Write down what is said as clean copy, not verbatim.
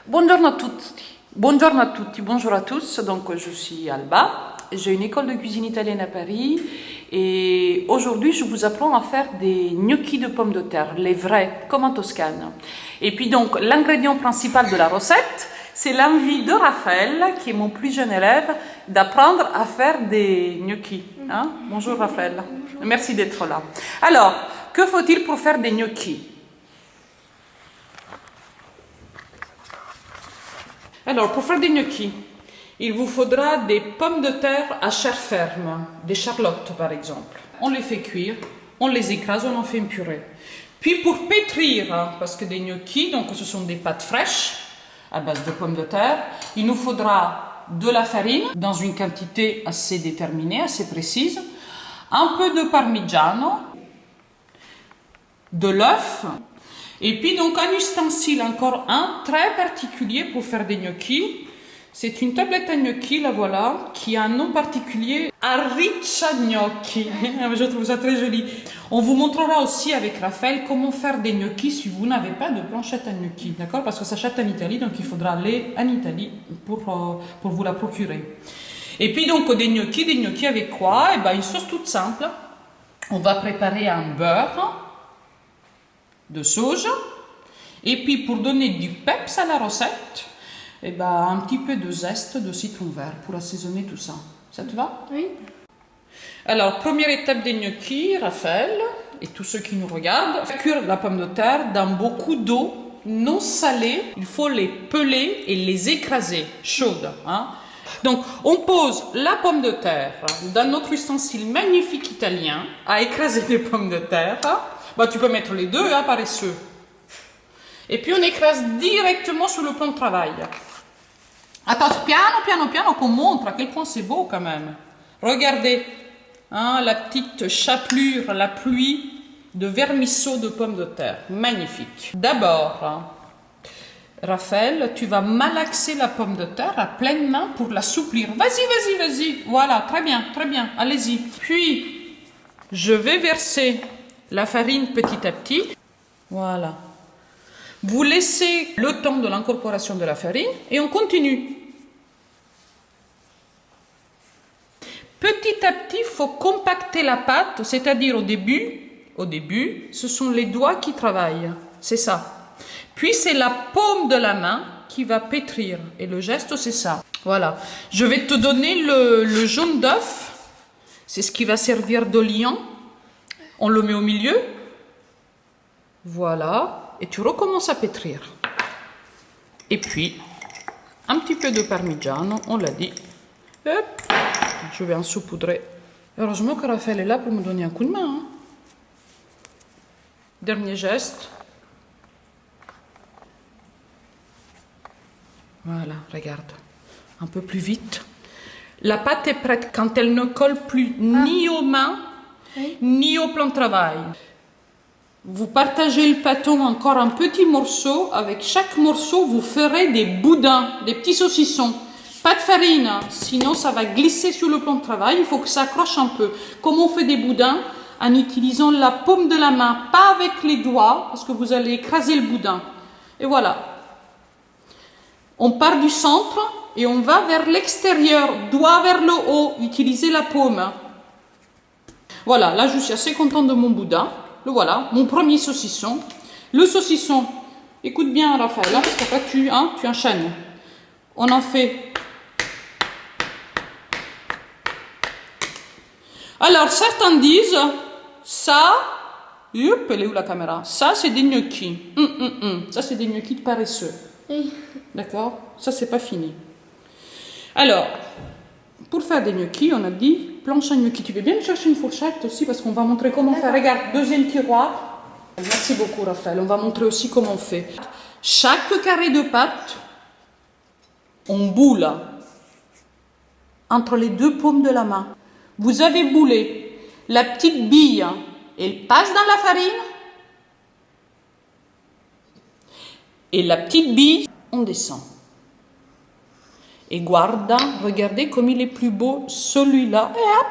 Buongiorno a tutti, buongiorno a tutti, bonjour à tous. Donc je suis Alba, j'ai une école de cuisine italienne à Paris et aujourd'hui je vous apprends à faire des gnocchi de pommes de terre, les vrais, comme en Toscane. Et puis donc l'ingrédient principal de la recette, c'est l'envie de Raphaël, qui est mon plus jeune élève, d'apprendre à faire des gnocchi. Hein? Bonjour Raphaël, merci d'être là. Alors, que faut-il pour faire des gnocchi? Alors, pour faire des gnocchi, il vous faudra des pommes de terre à chair ferme, des charlottes par exemple. On les fait cuire, on les écrase, on en fait une purée. Puis pour pétrir, parce que des gnocchis, donc ce sont des pâtes fraîches à base de pommes de terre, il nous faudra de la farine dans une quantité assez déterminée, assez précise, un peu de parmigiano, de l'œuf, et puis donc un ustensile, encore un, très particulier pour faire des gnocchis. C'est une tablette à gnocchi, la voilà, qui a un nom particulier, Arriccia Gnocchi. Je trouve ça très joli. On vous montrera aussi avec Raphaël comment faire des gnocchis si vous n'avez pas de planchette à gnocchi, d'accord? Parce que ça s'achète en Italie, donc il faudra aller en Italie pour vous la procurer. Et puis donc des gnocchis avec quoi? Eh ben, une sauce toute simple. On va préparer un beurre de soja, et puis pour donner du peps à la recette, eh ben, un petit peu de zeste de citron vert pour assaisonner tout ça. Ça te va? Oui. Alors, première étape des gnocchis, Raphaël, et tous ceux qui nous regardent, cuire la pomme de terre dans beaucoup d'eau non salée. Il faut les peler et les écraser, chaudes. Hein? Donc, on pose la pomme de terre dans notre ustensile magnifique italien à écraser des pommes de terre. Bah, tu peux mettre les deux, hein, paresseux. Et puis on écrase directement sur le plan de travail. Attends, piano, qu'on montre à quel point c'est beau quand même. Regardez, hein, la petite chapelure, la pluie de vermisseau de pommes de terre. Magnifique. D'abord, hein, Raphaël, tu vas malaxer la pomme de terre à pleine main pour l'assouplir. Vas-y. Voilà, très bien, allez-y. Puis, je vais verser la farine petit à petit. Voilà. Vous laissez le temps de l'incorporation de la farine et on continue. Petit à petit, il faut compacter la pâte, c'est-à-dire au début, ce sont les doigts qui travaillent. C'est ça. Puis c'est la paume de la main qui va pétrir. Et le geste, c'est ça. Voilà. Je vais te donner le jaune d'œuf. C'est ce qui va servir de liant. On le met au milieu. Voilà. Et tu recommences à pétrir. Et puis, un petit peu de parmigiano, on l'a dit. Hop. Je vais en saupoudrer. Heureusement que Raphaël est là pour me donner un coup de main. Hein. Dernier geste. Voilà, regarde. Un peu plus vite. La pâte est prête quand elle ne colle plus ni aux mains, ni au plan de travail. Vous partagez le pâton encore en petits morceaux. Avec chaque morceau, vous ferez des boudins, des petits saucissons. Pas de farine, sinon ça va glisser sur le plan de travail. Il faut que ça accroche un peu. Comment on fait des boudins? En utilisant la paume de la main, pas avec les doigts, parce que vous allez écraser le boudin. Et voilà. On part du centre et on va vers l'extérieur, doigt vers le haut. Utilisez la paume. Voilà, là je suis assez contente de mon boudin. Le voilà, mon premier saucisson. Le saucisson, écoute bien Raphaël, parce qu'après tu enchaînes. On en fait. Alors certains disent, ça, elle est où la caméra? Ça c'est des gnocchis. Ça c'est des gnocchis de paresseux. Oui. D'accord? Ça c'est pas fini. Alors, pour faire des gnocchis, on a dit planche à gnocchi. Tu veux bien me chercher une fourchette aussi parce qu'on va montrer comment faire. Regarde, deuxième tiroir. Merci beaucoup Raphaël. On va montrer aussi comment on fait. Chaque carré de pâte, on boule entre les deux paumes de la main. Vous avez boulé. La petite bille, elle passe dans la farine. Et la petite bille, on descend. Et guarda, regardez comme il est plus beau celui-là. Et hop,